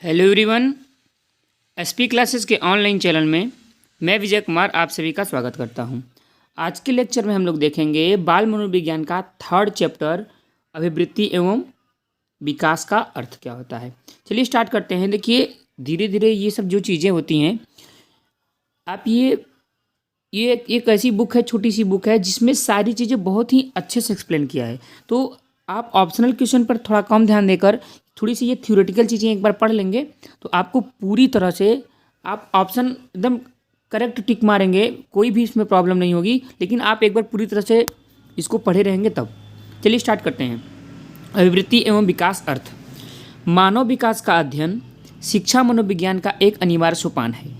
Hello everyone. SP classes के online channel में मैं विजय कुमार आप सभी का स्वागत करता हूं। आज के लेक्चर में हम लोग देखेंगे बाल मनोविज्ञान का थर्ड चैप्टर अभिवृत्ति एवं विकास का अर्थ क्या होता है। चलिए स्टार्ट करते हैं। देखिए, धीरे धीरे ये सब जो चीज़ें होती हैं, आप ये एक ऐसी बुक है, छोटी सी बुक है जिसमें सारी चीज़ें बहुत ही अच्छे से एक्सप्लेन किया है। तो आप ऑप्शनल क्वेश्चन पर थोड़ा कम ध्यान देकर थोड़ी सी ये थ्योरेटिकल चीज़ें एक बार पढ़ लेंगे तो आपको पूरी तरह से आप ऑप्शन एकदम करेक्ट टिक मारेंगे, कोई भी इसमें प्रॉब्लम नहीं होगी। लेकिन आप एक बार पूरी तरह से इसको पढ़े रहेंगे तब। चलिए स्टार्ट करते हैं। अभिवृत्ति एवं विकास अर्थ। मानव विकास का अध्ययन शिक्षा मनोविज्ञान का एक अनिवार्य सोपान है।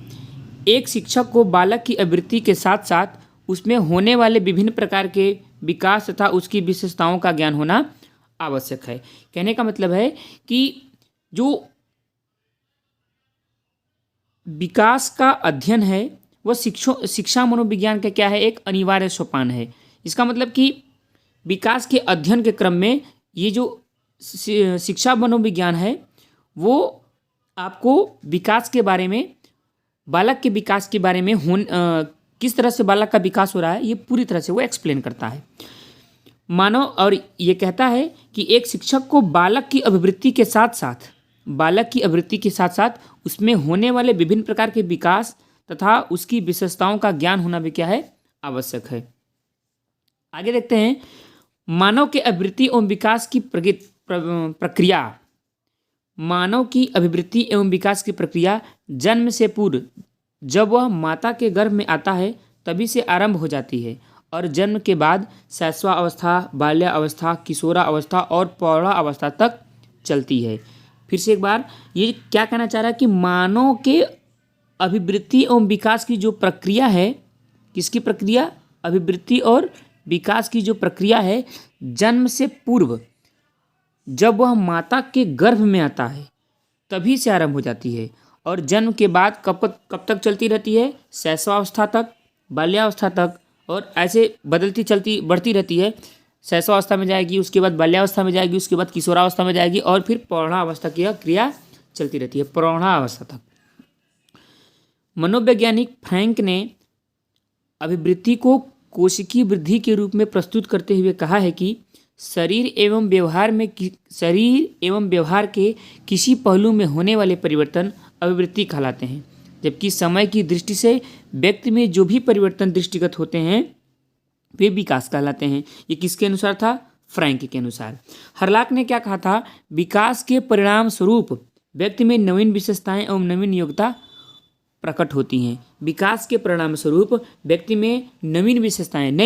एक शिक्षक को बालक की अभिवृत्ति के साथ साथ उसमें होने वाले विभिन्न प्रकार के विकास तथा उसकी विशेषताओं का ज्ञान होना आवश्यक है। कहने का मतलब है कि जो विकास का अध्ययन है वह शिक्षा मनोविज्ञान का क्या है, एक अनिवार्य सोपान है। इसका मतलब कि विकास के अध्ययन के क्रम में ये जो शिक्षा मनोविज्ञान है वो आपको विकास के बारे में, बालक के विकास के बारे में किस तरह से बालक का विकास हो रहा है, ये पूरी तरह से वो एक्सप्लेन करता है। मानव और ये कहता है कि एक शिक्षक को बालक की अभिवृत्ति के साथ साथ उसमें होने वाले विभिन्न प्रकार के विकास तथा उसकी विशेषताओं का ज्ञान होना भी क्या है, आवश्यक है। आगे देखते हैं। मानव के अभिवृत्ति एवं विकास की प्रक्रिया। मानव की अभिवृत्ति एवं विकास की प्रक्रिया जन्म से पूर्व, जब वह माता के गर्भ में आता है तभी से आरंभ हो जाती है और जन्म के बाद शैशवावस्था, बाल्यावस्था, किशोरावस्था और प्रौढ़ावस्था तक चलती है। फिर से एक बार, ये क्या कहना चाह रहा है कि मानव के अभिवृत्ति एवं विकास की जो प्रक्रिया है, किसकी प्रक्रिया, अभिवृत्ति और विकास की जो प्रक्रिया है, जन्म से पूर्व जब वह माता के गर्भ में आता है तभी से आरंभ हो जाती है और जन्म के बाद कब तक चलती रहती है, शैशवावस्था तक, बाल्यावस्था तक, और ऐसे बढ़ती रहती है। शैशवावस्था में जाएगी, उसके बाद बाल्यावस्था में जाएगी, उसके बाद किशोरावस्था में जाएगी और फिर प्रौढ़ावस्था की क्रिया चलती रहती है, प्रौढ़ावस्था तक। मनोवैज्ञानिक फ्रैंक ने अभिवृत्ति को कोशिकीय वृद्धि के रूप में प्रस्तुत करते हुए कहा है कि शरीर एवं व्यवहार के किसी पहलू में होने वाले परिवर्तन अभिवृत्ति कहलाते हैं, जबकि समय की दृष्टि से व्यक्ति में जो भी परिवर्तन दृष्टिगत होते हैं वे विकास कहलाते हैं। ये किसके अनुसार था, फ्रैंक के अनुसार। हर्लॉक ने क्या कहा था, विकास के परिणाम स्वरूप व्यक्ति में नवीन विशेषताएं एवं नवीन योग्यता प्रकट होती हैं। विकास के परिणाम स्वरूप व्यक्ति में नई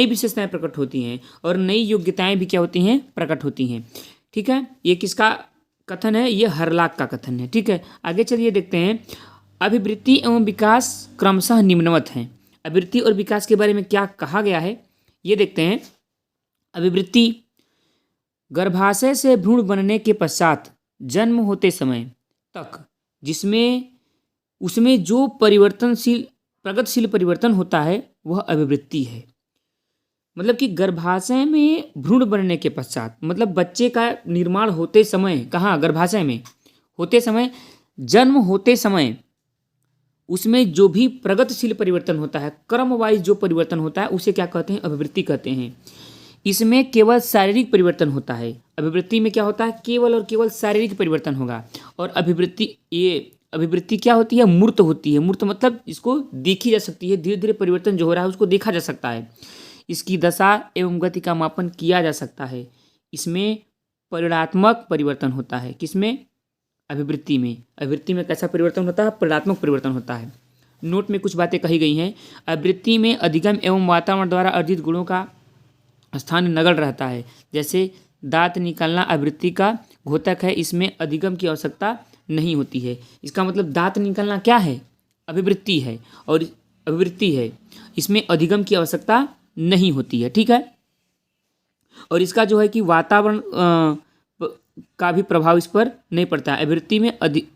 विशेषताएं प्रकट होती हैं और नई योग्यताएं भी क्या होती हैं, प्रकट होती हैं। ठीक है, ये किसका कथन है, ये हर्लॉक का कथन है। ठीक है, आगे चलिए देखते हैं। अभिवृत्ति एवं विकास क्रमशः निम्नवत हैं। अभिवृत्ति और विकास के बारे में क्या कहा गया है ये देखते हैं। अभिवृत्ति गर्भाशय से भ्रूण बनने के पश्चात जन्म होते समय तक उसमें जो प्रगतिशील परिवर्तन होता है वह अभिवृत्ति है। मतलब कि गर्भाशय में भ्रूण बनने के पश्चात, मतलब बच्चे का निर्माण होते समय, कहाँ, गर्भाशय में होते समय, जन्म होते समय उसमें जो भी प्रगतिशील परिवर्तन होता है, क्रम वाइज जो परिवर्तन होता है उसे क्या कहते हैं, अभिवृत्ति कहते हैं। इसमें केवल शारीरिक परिवर्तन होता है। अभिवृत्ति में क्या होता है, केवल और केवल शारीरिक परिवर्तन होगा। और अभिवृत्ति क्या होती है, मूर्त होती है। मूर्त मतलब इसको देखी जा सकती है, धीरे धीरे परिवर्तन जो हो रहा है उसको देखा जा सकता है। इसकी दशा एवं गति का मापन किया जा सकता है। इसमें परिणात्मक परिवर्तन होता है। किसमें, अभिवृत्ति में कैसा परिवर्तन होता है, परिणात्मक परिवर्तन होता है। नोट में कुछ बातें कही गई हैं। अभिवृत्ति में अधिगम एवं वातावरण द्वारा अर्जित गुणों का स्थान नगण्य रहता है। जैसे दांत निकालना अभिवृत्ति का घोतक है, इसमें अधिगम की आवश्यकता नहीं होती है। इसका मतलब दांत निकालना क्या है, अभिवृत्ति है, और अभिवृत्ति है, इसमें अधिगम की आवश्यकता नहीं होती है। ठीक है, और इसका जो है कि वातावरण का भी प्रभाव इस पर नहीं पड़ता है।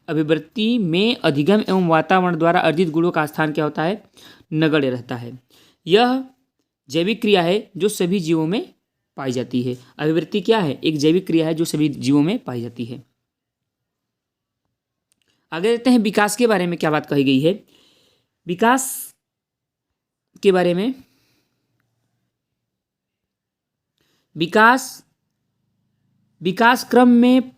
अभिवृत्ति में अधिगम एवं वातावरण द्वारा अर्जित गुणों का स्थान क्या होता है, नगण्य रहता है। यह जैविक क्रिया है जो सभी जीवों में पाई जाती है। अभिवृत्ति क्या है, एक जैविक क्रिया है जो सभी जीवों में पाई जाती है। आगे देखते हैं विकास के बारे में क्या बात कही गई है। विकास के बारे में, विकास क्रम में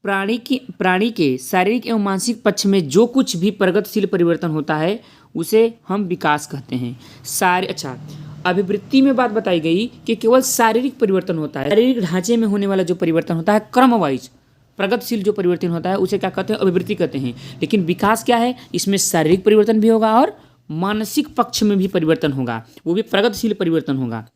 प्राणी के शारीरिक एवं मानसिक पक्ष में जो कुछ भी प्रगतिशील परिवर्तन होता है उसे हम विकास कहते हैं। अभिवृत्ति में बात बताई गई कि केवल शारीरिक परिवर्तन होता है, शारीरिक ढांचे में होने वाला जो परिवर्तन होता है क्रम वाइज प्रगतिशील जो परिवर्तन होता है उसे क्या कहते हैं, अभिवृत्ति कहते हैं। लेकिन विकास क्या है, इसमें शारीरिक परिवर्तन भी होगा और मानसिक पक्ष में भी परिवर्तन होगा, वो भी प्रगतिशील परिवर्तन होगा।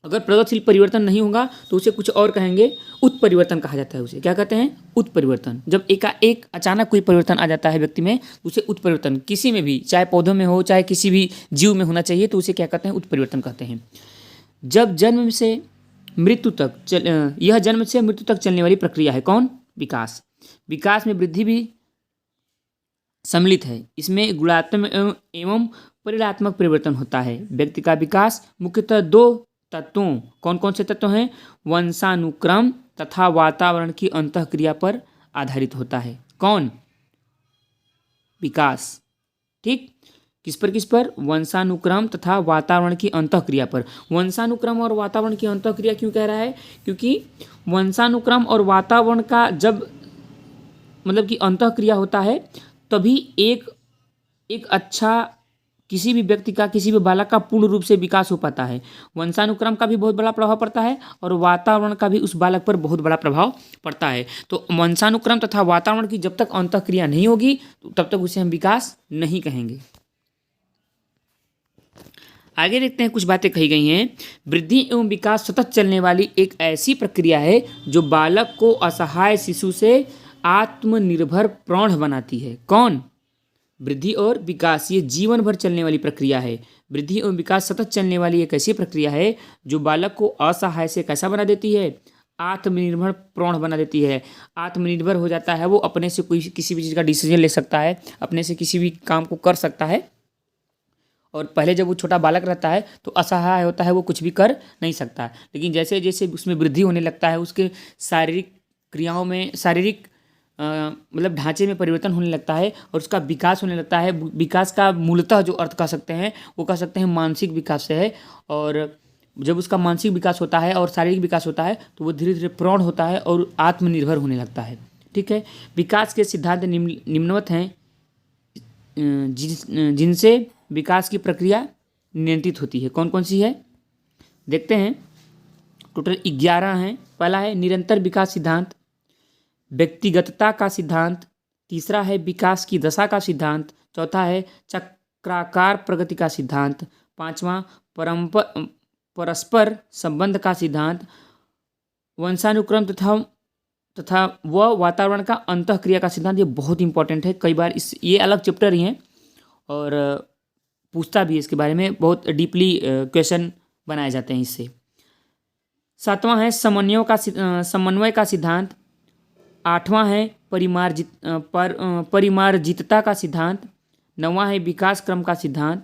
अगर प्रगतिशील परिवर्तन नहीं होगा तो उसे कुछ और कहेंगे, उत्परिवर्तन कहा जाता है। उसे क्या कहते हैं, उत्परिवर्तन। जब एकाएक अचानक कोई परिवर्तन आ जाता है व्यक्ति में तो उसे उत्परिवर्तन, किसी में भी, चाहे पौधों में हो चाहे किसी भी जीव में होना चाहिए, तो उसे क्या कहते हैं, उत्परिवर्तन कहते हैं। जब जन्म से मृत्यु तक यह जन्म से मृत्यु तक चलने वाली प्रक्रिया है कौन, विकास। विकास में वृद्धि भी सम्मिलित है। इसमें गुणात्मक एवं परिणात्मक परिवर्तन होता है। व्यक्ति का विकास मुख्यतः दो तत्वों, कौन कौन से तत्व हैं, वंशानुक्रम तथा वातावरण की अंतःक्रिया पर आधारित होता है। कौन, विकास, ठीक। किस पर, वंशानुक्रम तथा वातावरण की अंतःक्रिया पर। वंशानुक्रम और वातावरण की अंतःक्रिया क्यों कह रहा है, क्योंकि वंशानुक्रम और वातावरण का जब मतलब कि अंतःक्रिया होता है तभी एक अच्छा किसी भी व्यक्ति का, किसी भी बालक का पूर्ण रूप से विकास हो पाता है। वंशानुक्रम का भी बहुत बड़ा प्रभाव पड़ता है और वातावरण का भी उस बालक पर बहुत बड़ा प्रभाव पड़ता है। तो वंशानुक्रम तथा वातावरण की जब तक अंतःक्रिया नहीं होगी तब तक उसे हम विकास नहीं कहेंगे। आगे देखते हैं, कुछ बातें कही गई हैं। वृद्धि एवं विकास सतत चलने वाली एक ऐसी प्रक्रिया है जो बालक को असहाय शिशु से आत्मनिर्भर प्रौढ़ बनाती है। कौन, वृद्धि और विकास, ये जीवन भर चलने वाली प्रक्रिया है। वृद्धि एवं विकास सतत चलने वाली एक ऐसी प्रक्रिया है जो बालक को असहाय से कैसा बना देती है, आत्मनिर्भर प्रौढ़ बना देती है। आत्मनिर्भर हो जाता है वो, अपने से कोई किसी भी चीज़ का डिसीजन ले सकता है, अपने से किसी भी काम को कर सकता है। और पहले जब वो छोटा बालक रहता है तो असहाय होता है, वो कुछ भी कर नहीं सकता। लेकिन जैसे जैसे उसमें वृद्धि होने लगता है, उसके शारीरिक क्रियाओं में, शारीरिक मतलब ढांचे में परिवर्तन होने लगता है और उसका विकास होने लगता है। विकास का मूलतः जो अर्थ कह सकते हैं वो कह सकते हैं मानसिक विकास से है। और जब उसका मानसिक विकास होता है और शारीरिक विकास होता है तो वो धीरे धीरे प्रौढ़ होता है और आत्मनिर्भर होने लगता है। ठीक है, विकास के सिद्धांत निम्नवत हैं जिनसे विकास की प्रक्रिया नियंत्रित होती है। कौन कौन सी है, देखते हैं। टोटल 11 हैं। पहला है निरंतर विकास सिद्धांत, व्यक्तिगतता का सिद्धांत, तीसरा है विकास की दशा का सिद्धांत, चौथा है चक्राकार प्रगति का सिद्धांत, पांचवा परस्पर संबंध का सिद्धांत, वंशानुक्रम तथा वातावरण का अंतःक्रिया का सिद्धांत। ये बहुत इंपॉर्टेंट है, कई बार ये अलग चैप्टर ही हैं और पूछता भी है इसके बारे में, बहुत डीपली क्वेश्चन बनाए जाते हैं इससे। सातवां है समन्वय का सिद्धांत, आठवां है परिमार्जितता का सिद्धांत, नौवां है विकास क्रम का सिद्धांत,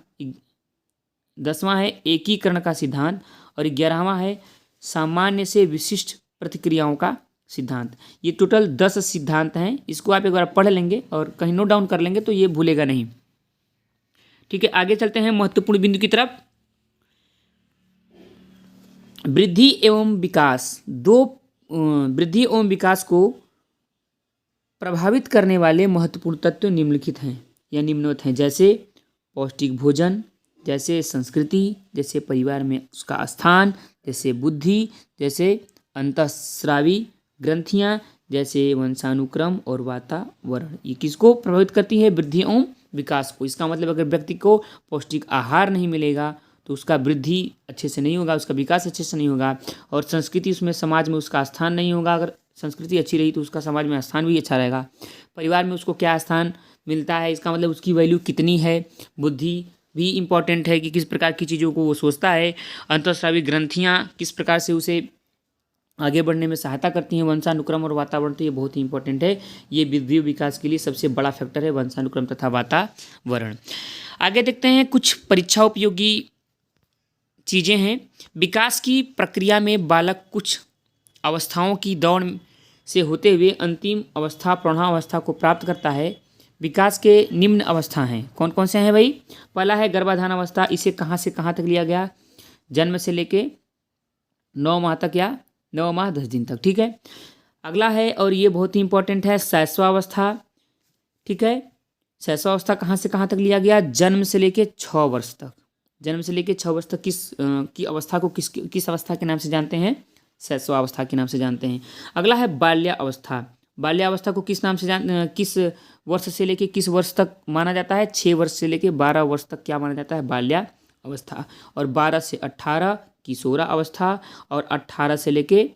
10वां है एकीकरण का सिद्धांत और 11वां है सामान्य से विशिष्ट प्रतिक्रियाओं का सिद्धांत। ये टोटल 10 सिद्धांत हैं। इसको आप एक बार पढ़ लेंगे और कहीं नोट डाउन कर लेंगे तो ये भूलेगा नहीं। ठीक है, आगे चलते हैं महत्वपूर्ण बिंदु की तरफ। वृद्धि एवं विकास, वृद्धि एवं विकास को प्रभावित करने वाले महत्वपूर्ण तत्व निम्नलिखित हैं या निम्नवत हैं, जैसे पौष्टिक भोजन, जैसे संस्कृति, जैसे परिवार में उसका स्थान, जैसे बुद्धि, जैसे अंतःस्रावी ग्रंथियाँ, जैसे वंशानुक्रम और वातावरण। ये किसको प्रभावित करती है, वृद्धि एवं विकास को। इसका मतलब अगर व्यक्ति को पौष्टिक आहार नहीं मिलेगा तो उसका वृद्धि अच्छे से नहीं होगा, उसका विकास अच्छे से नहीं होगा। और संस्कृति, उसमें समाज में उसका स्थान नहीं होगा। अगर संस्कृति अच्छी रही तो उसका समाज में स्थान भी अच्छा रहेगा। परिवार में उसको क्या स्थान मिलता है, इसका मतलब उसकी वैल्यू कितनी है। बुद्धि भी इम्पॉर्टेंट है कि किस प्रकार की चीज़ों को वो सोचता है। अंतःस्रावी ग्रंथियाँ किस प्रकार से उसे आगे बढ़ने में सहायता करती हैं। वंशानुक्रम और वातावरण, तो ये बहुत ही इंपॉर्टेंट है। ये वृद्धि विकास के लिए सबसे बड़ा फैक्टर है, वंशानुक्रम तथा वातावरण। आगे देखते हैं, कुछ परीक्षा उपयोगी चीज़ें हैं। विकास की प्रक्रिया में बालक कुछ अवस्थाओं की दौड़ से होते हुए अंतिम अवस्था प्रौढ़ावस्था को प्राप्त करता है। विकास के निम्न अवस्था हैं, कौन कौन से हैं भाई? पहला है गर्भाधान अवस्था, इसे कहाँ से कहाँ तक लिया गया? जन्म से लेके 9 माह तक या 9 माह 10 दिन तक, ठीक है। अगला है, और ये बहुत ही इंपॉर्टेंट है, शैशवावस्था, ठीक है। शैशवावस्था कहाँ से कहाँ तक लिया गया? जन्म से लेके 6 वर्ष तक। जन्म से लेके 6 वर्ष तक की अवस्था को किस अवस्था के नाम से जानते हैं? शैशवावस्था के नाम से जानते हैं। अगला है बाल्यावस्था। बाल्यावस्था को किस नाम से किस वर्ष से लेके किस वर्ष तक माना जाता है? 6 वर्ष से लेके 12 वर्ष तक क्या माना जाता है? बाल्यावस्था। और 12 से 18 किशोरावस्था, और 18 से लेके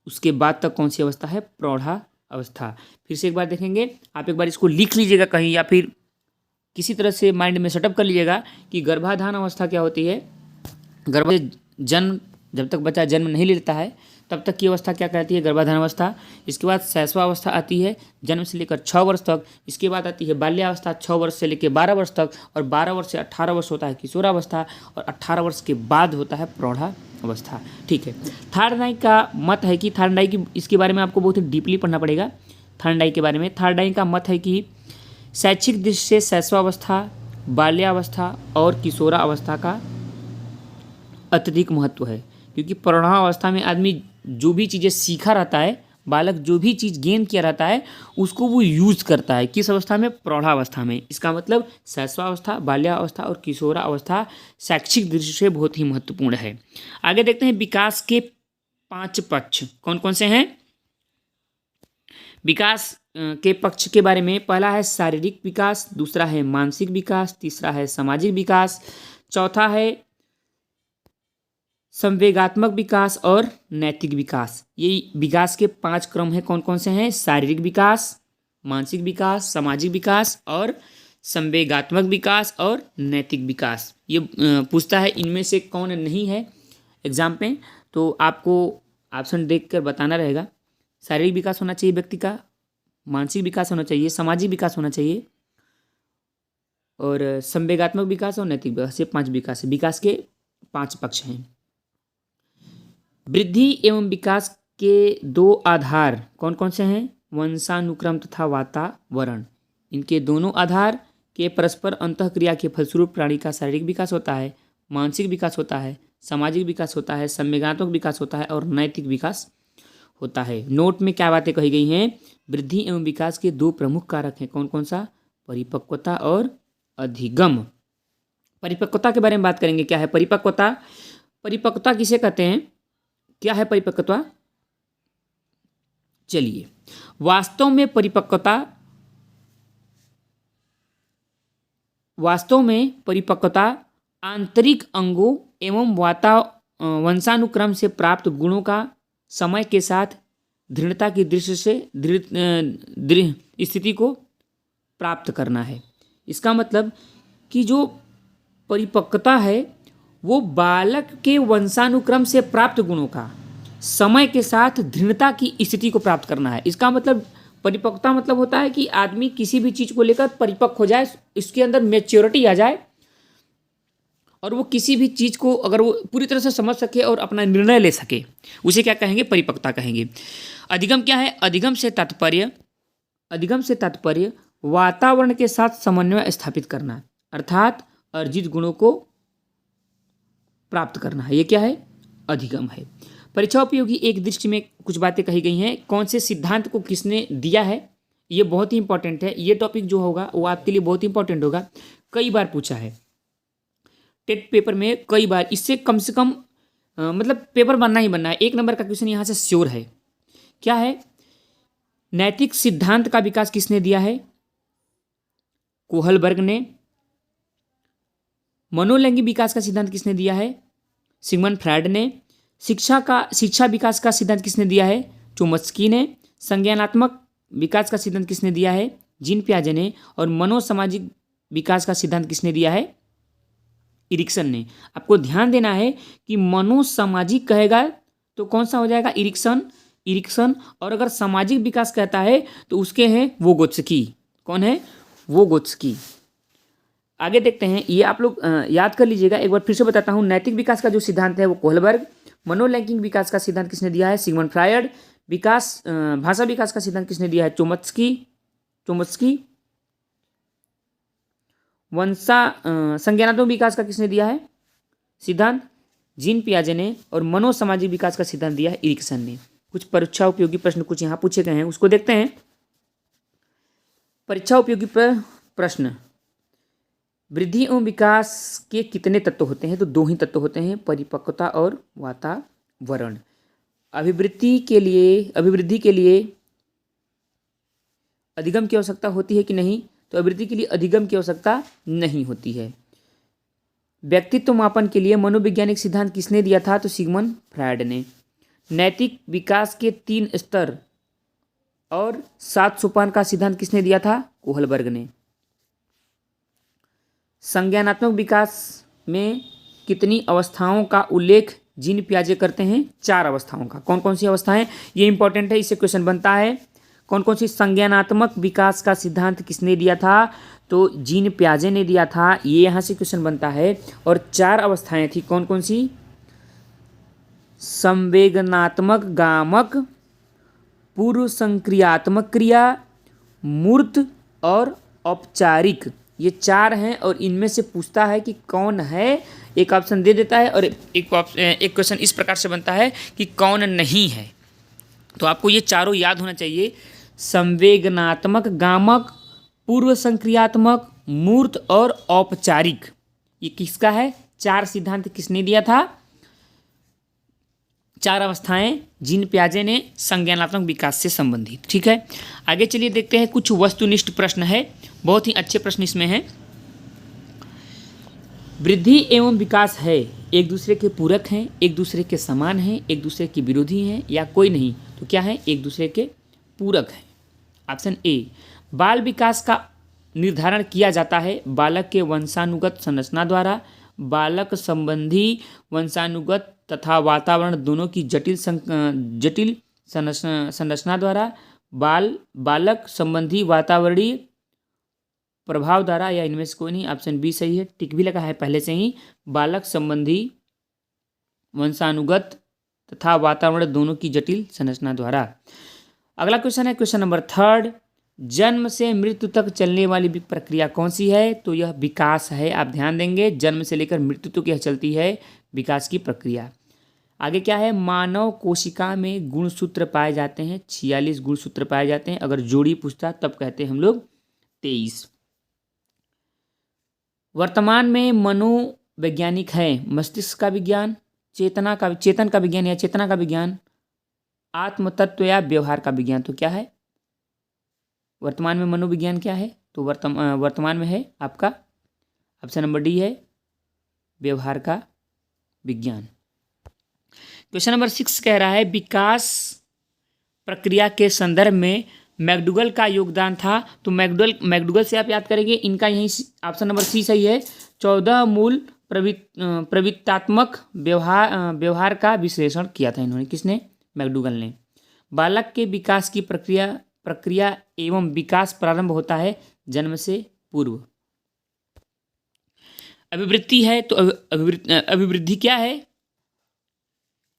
उसके बाद तक कौन सी अवस्था है? प्रौढ़ा अवस्था। फिर से एक बार देखेंगे, आप एक बार इसको लिख लीजिएगा कहीं या फिर किसी तरह से माइंड में सेटअप कर लीजिएगा कि गर्भाधान अवस्था क्या होती है। जन्म, जब तक बच्चा जन्म नहीं लेता है तब तक की अवस्था क्या कहती है? गर्भाधान अवस्था। इसके बाद शैशवावस्था आती है जन्म से लेकर 6 वर्ष तक। इसके बाद आती है बाल्यावस्था 6 वर्ष से लेकर 12 वर्ष तक, और 12 वर्ष से 18 वर्ष होता है किशोरावस्था, और 18 वर्ष के बाद होता है प्रौढ़ा अवस्था, ठीक है। थार्डनाइक का मत है कि थार्डनाइक, इसके बारे में आपको बहुत ही डीपली पढ़ना पड़ेगा थार्डनाइक के बारे में। थार्डनाइक का मत है कि शैक्षिक दृष्टि से शैशवावस्था, बाल्यावस्था और किशोरावस्था का अत्यधिक महत्व है, क्योंकि प्रौढ़ावस्था में आदमी जो भी चीज़ें सीखा रहता है, बालक जो भी चीज़ गेन किया रहता है उसको वो यूज करता है। किस अवस्था में? प्रौढ़ावस्था में। इसका मतलब शैशवावस्था, बाल्यावस्था और किशोरावस्था शैक्षिक दृष्टि से बहुत ही महत्वपूर्ण है। आगे देखते हैं विकास के 5 पक्ष कौन कौन से हैं। विकास के पक्ष के बारे में, पहला है शारीरिक विकास, दूसरा है मानसिक विकास, तीसरा है सामाजिक विकास, चौथा है संवेगात्मक विकास और नैतिक विकास। ये विकास के 5 क्रम हैं, कौन कौन से हैं? शारीरिक विकास, मानसिक विकास, सामाजिक विकास और संवेगात्मक विकास और नैतिक विकास। ये पूछता है इनमें से कौन नहीं है एग्जाम पे, तो आपको ऑप्शन देखकर बताना रहेगा। शारीरिक विकास होना चाहिए व्यक्ति का, मानसिक विकास होना चाहिए, सामाजिक विकास होना चाहिए और संवेगात्मक विकास और नैतिक विकास। ये 5 विकास है। विकास के 5 पक्ष हैं। वृद्धि एवं विकास के 2 आधार कौन कौन से हैं? वंशानुक्रम तथा वातावरण। इनके दोनों आधार के परस्पर अंतःक्रिया के फलस्वरूप प्राणी का शारीरिक विकास होता है, मानसिक विकास होता है, सामाजिक विकास होता है, संवेगात्मक विकास होता है और नैतिक विकास होता है। नोट में क्या बातें कही गई हैं? वृद्धि एवं विकास के 2 प्रमुख कारक हैं, कौन कौन सा? परिपक्वता और अधिगम। परिपक्वता के बारे में बात करेंगे। क्या है परिपक्वता? परिपक्वता किसे कहते हैं? क्या है परिपक्वता? चलिए, वास्तव में परिपक्वता आंतरिक अंगों एवं वंशानुक्रम से प्राप्त गुणों का समय के साथ दृढ़ता की दृष्टि से दृढ़ स्थिति को प्राप्त करना है। इसका मतलब कि जो परिपक्वता है वो बालक के वंशानुक्रम से प्राप्त गुणों का समय के साथ दृढ़ता की स्थिति को प्राप्त करना है। इसका मतलब परिपक्वता मतलब होता है कि आदमी किसी भी चीज़ को लेकर परिपक्व हो जाए, इसके अंदर मैच्योरिटी आ जाए और वो किसी भी चीज़ को अगर वो पूरी तरह से समझ सके और अपना निर्णय ले सके, उसे क्या कहेंगे? परिपक्वता कहेंगे। अधिगम क्या है? अधिगम से तात्पर्य वातावरण के साथ समन्वय स्थापित करना, अर्थात अर्जित गुणों को प्राप्त करना है। ये क्या है? अधिगम है। परीक्षा उपयोगी एक दृष्टि में कुछ बातें कही गई हैं। कौन से सिद्धांत को किसने दिया है? ये बहुत ही इंपॉर्टेंट है। ये टॉपिक जो होगा वो आपके लिए बहुत इंपॉर्टेंट होगा, कई बार पूछा है टेट पेपर में, कई बार। इससे कम से कम मतलब पेपर बनना ही बनना है। 1 नंबर का क्वेश्चन यहाँ से श्योर है। क्या है? नैतिक सिद्धांत का विकास किसने दिया है? कोहलबर्ग ने। मनोलैंगिक विकास का सिद्धांत किसने दिया है? सिगमंड फ्रायड ने। शिक्षा विकास का सिद्धांत किसने दिया है? चोम्स्की ने। संज्ञानात्मक विकास का सिद्धांत किसने दिया है? जीन पियाजे ने। और मनोसामाजिक विकास का सिद्धांत किसने दिया है? इरिक्सन ने। आपको ध्यान देना है कि मनोसामाजिक कहेगा तो कौन सा हो जाएगा? इरिक्सन। और अगर सामाजिक विकास कहता है तो उसके हैं वोगोत्स्की। कौन है? वोगोत्स्की। आगे देखते हैं, ये आप लोग याद कर लीजिएगा। एक बार फिर से बताता हूँ। नैतिक विकास का जो सिद्धांत है वो कोहलबर्ग। मनोलैंगिक विकास का सिद्धांत किसने दिया है? Sigmund Freud. भाषा विकास का सिद्धांत किसने दिया है? चोम्स्की। संज्ञानात्मक विकास का किसने दिया है सिद्धांत? जीन पियाजे ने। और मनोसामाजिक विकास का सिद्धांत दिया है इरिक्सन ने। कुछ परीक्षा उपयोगी प्रश्न कुछ यहाँ पूछे गए हैं, उसको देखते हैं। परीक्षा उपयोगी प्रश्न, वृद्धि एवं विकास के कितने तत्व होते हैं? तो 2 ही तत्व होते हैं, परिपक्वता और वातावरण। अभिवृद्धि के लिए अधिगम की आवश्यकता होती है कि नहीं? तो अभिवृद्धि के लिए अधिगम की आवश्यकता नहीं होती है। व्यक्तित्व मापन के लिए मनोवैज्ञानिक सिद्धांत किसने दिया था? तो सिगमंड फ्रायड ने। नैतिक विकास के 3 स्तर और 7 सोपान का सिद्धांत किसने दिया था? कोहलबर्ग ने। संज्ञानात्मक विकास में कितनी अवस्थाओं का उल्लेख जीन पियाजे करते हैं? 4 अवस्थाओं का। कौन कौन सी अवस्थाएं? ये इंपॉर्टेंट है, इससे क्वेश्चन बनता है। कौन कौन सी? संज्ञानात्मक विकास का सिद्धांत किसने दिया था? तो जीन पियाजे ने दिया था। ये यहाँ से क्वेश्चन बनता है। और 4 अवस्थाएं थी, कौन कौन सी? संवेदनात्मक गामक, पूर्व संक्रियात्मक क्रिया, मूर्त और औपचारिक। ये 4 हैं और इनमें से पूछता है कि कौन है। एक ऑप्शन दे देता है और एक क्वेश्चन इस प्रकार से बनता है कि कौन नहीं है। तो आपको ये चारों याद होना चाहिए। संवेदनात्मक गामक, पूर्व संक्रियात्मक, मूर्त और औपचारिक। ये किसका है? 4 सिद्धांत किसने दिया था? 4 अवस्थाएं जीन पियाजे ने, संज्ञानात्मक विकास से संबंधित। ठीक है, आगे चलिए देखते हैं। कुछ वस्तुनिष्ठ प्रश्न है, बहुत ही अच्छे प्रश्न इसमें हैं। वृद्धि एवं विकास है एक दूसरे के पूरक हैं, एक दूसरे के समान हैं, एक दूसरे के विरोधी हैं, या कोई नहीं? तो क्या है? एक दूसरे के पूरक हैं। Option A. बाल विकास का निर्धारण किया जाता है बालक के वंशानुगत संरचना द्वारा, बालक संबंधी वंशानुगत तथा वातावरण दोनों की जटिल संरचना द्वारा, बालक संबंधी वातावरणीय प्रभाव द्वारा, या इनमें से कोई नहीं। ऑप्शन बी सही है, टिक भी लगा है पहले से ही। बालक संबंधी वंशानुगत तथा वातावरण दोनों की जटिल संरचना द्वारा। अगला क्वेश्चन है क्वेश्चन नंबर 3। जन्म से मृत्यु तक चलने वाली प्रक्रिया कौन सी है? तो यह विकास है। आप ध्यान देंगे, जन्म से लेकर मृत्यु तक यह चलती है विकास की प्रक्रिया। आगे क्या है? मानव कोशिका में गुणसूत्र पाए जाते हैं, 46 गुणसूत्र पाए जाते हैं। अगर जोड़ी पूछता तब कहते हैं हम लोग 23। वर्तमान में मनोवैज्ञानिक है मस्तिष्क का विज्ञान, चेतन का विज्ञान या चेतना का विज्ञान, आत्मतत्व या व्यवहार का विज्ञान। तो क्या है वर्तमान में? मनोविज्ञान क्या है? तो वर्तमान में है आपका ऑप्शन नंबर डी है, व्यवहार का विज्ञान। क्वेश्चन नंबर 6 कह रहा है विकास प्रक्रिया के संदर्भ में मैकडूगल का योगदान था। तो मैकडूगल से आप याद करेंगे, इनका यही ऑप्शन नंबर सी सही है। 14 मूल प्रवृत्तात्मक व्यवहार का विश्लेषण किया था इन्होंने। किसने? मैकडूगल ने। बालक के विकास की प्रक्रिया एवं विकास प्रारंभ होता है जन्म से पूर्व। अभिवृद्धि है, तो अभिवृद्धि क्या है?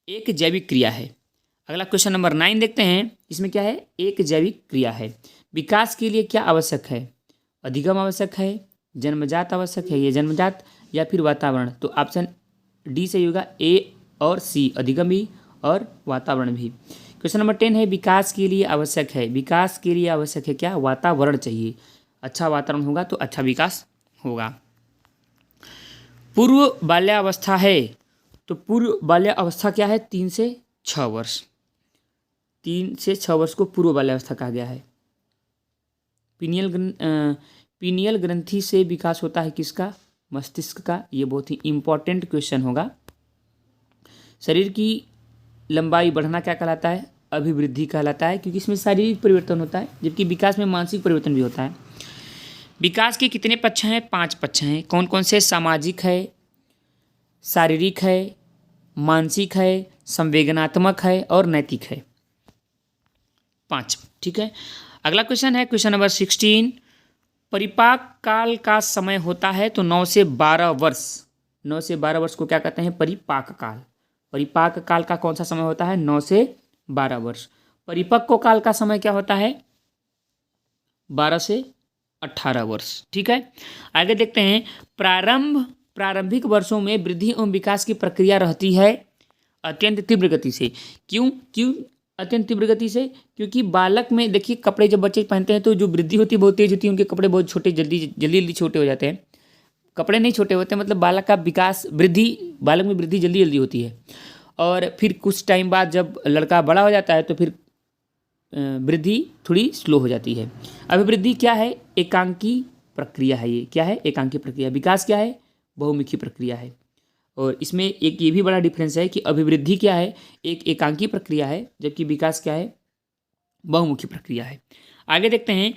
एक जैविक क्रिया है। अगला क्वेश्चन नंबर 9 देखते हैं। इसमें क्या है? एक जैविक क्रिया है। विकास के लिए क्या आवश्यक है? अधिगम आवश्यक है, जन्मजात आवश्यक है, ये जन्मजात या फिर वातावरण। तो ऑप्शन डी सही होगा, ए और सी, अधिगम भी और वातावरण भी। क्वेश्चन नंबर 10 है विकास के लिए आवश्यक है। विकास के लिए आवश्यक है क्या? वातावरण चाहिए। अच्छा वातावरण होगा तो अच्छा विकास होगा। पूर्व बाल्यावस्था है, तो पूर्व बाल्यावस्था क्या है? 3 से 6 वर्ष। 3 से 6 वर्ष को पूर्व बाल्यावस्था कहा गया है। पीनियल ग्रंथि से विकास होता है किसका? मस्तिष्क का। ये बहुत ही इंपॉर्टेंट क्वेश्चन होगा। शरीर की लंबाई बढ़ना क्या कहलाता है? अभिवृद्धि कहलाता है, क्योंकि इसमें शारीरिक परिवर्तन होता है, जबकि विकास में मानसिक परिवर्तन भी होता है। विकास के कितने पक्ष हैं? 5 पक्ष हैं। कौन कौन से? सामाजिक है, शारीरिक है, मानसिक है, संवेदनात्मक है और नैतिक है। 5। ठीक है, अगला क्वेश्चन है क्वेश्चन नंबर 16। परिपाक काल का समय होता है तो 9 से 12 वर्ष। 9 से 12 वर्ष को क्या कहते हैं? परिपाक काल। परिपाक काल का कौन सा समय होता है? 9 से 12 वर्ष। परिपक्व काल का समय क्या होता है? 12 से 18 वर्ष। ठीक है, आगे देखते हैं। प्रारंभिक वर्षों में वृद्धि एवं विकास की प्रक्रिया रहती है अत्यंत तीव्र गति से। क्यों अत्यंत तीव्र गति से? क्योंकि बालक में देखिए, कपड़े जब बच्चे पहनते हैं तो जो वृद्धि होती है बहुत तेज होती है, उनके कपड़े बहुत छोटे जल्दी छोटे हो जाते हैं। कपड़े नहीं छोटे होते, मतलब बालक का विकास बालक में वृद्धि जल्दी होती है। और फिर कुछ टाइम बाद जब लड़का बड़ा हो जाता है तो फिर वृद्धि थोड़ी स्लो हो जाती है। अभिवृद्धि क्या है? एकांकी प्रक्रिया है। ये क्या है? एकांकी प्रक्रिया। विकास क्या है? बहुमुखी प्रक्रिया है। और इसमें एक ये भी बड़ा डिफरेंस है कि अभिवृद्धि क्या है? एक एकांकी प्रक्रिया है, जबकि विकास क्या है? बहुमुखी प्रक्रिया है। आगे देखते हैं।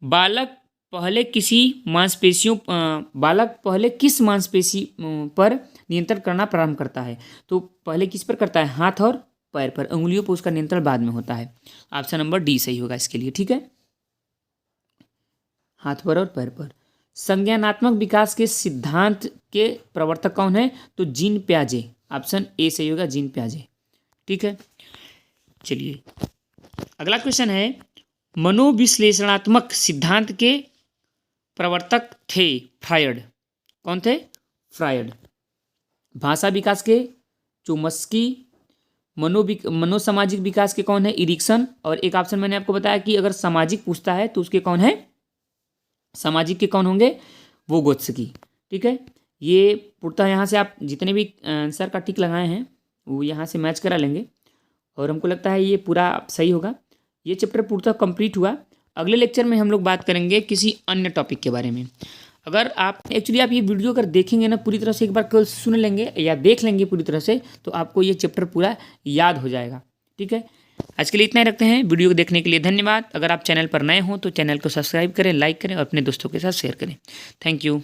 बालक पहले किस मांसपेशी पर नियंत्रण करना प्रारंभ करता है? तो पहले किस पर करता है? हाथ और पैर पर। अंगुलियों पर उसका नियंत्रण बाद में होता है। ऑप्शन नंबर डी सही होगा इसके लिए। ठीक है, हाथ पर और पैर पर। संज्ञानात्मक विकास के सिद्धांत के प्रवर्तक कौन है? तो जीन प्याजे। ऑप्शन ए सही होगा, जीन प्याजे। ठीक है, चलिए अगला क्वेश्चन है। मनोविश्लेषणात्मक सिद्धांत के प्रवर्तक थे फ्रायड। कौन थे? फ्रायड। भाषा विकास के चोम्स्की। मनोसामाजिक विकास के कौन है? इरिक्सन। और एक ऑप्शन मैंने आपको बताया कि अगर सामाजिक पूछता है तो उसके कौन है? सामाजिक के कौन होंगे? वोगोत्स्की। ठीक है, ये पूर्णतः यहाँ से आप जितने भी आंसर का टिक लगाए हैं वो यहाँ से मैच करा लेंगे और हमको लगता है ये पूरा सही होगा। ये चैप्टर पूर्णतः कंप्लीट हुआ। अगले लेक्चर में हम लोग बात करेंगे किसी अन्य टॉपिक के बारे में। अगर आप ये वीडियो अगर देखेंगे ना पूरी तरह से, एक बार केवल सुन लेंगे या देख लेंगे पूरी तरह से, तो आपको ये चैप्टर पूरा याद हो जाएगा। ठीक है, आज के लिए इतना ही रखते हैं। वीडियो को देखने के लिए धन्यवाद। अगर आप चैनल पर नए हों तो चैनल को सब्सक्राइब करें, लाइक करें और अपने दोस्तों के साथ शेयर करें। Thank you.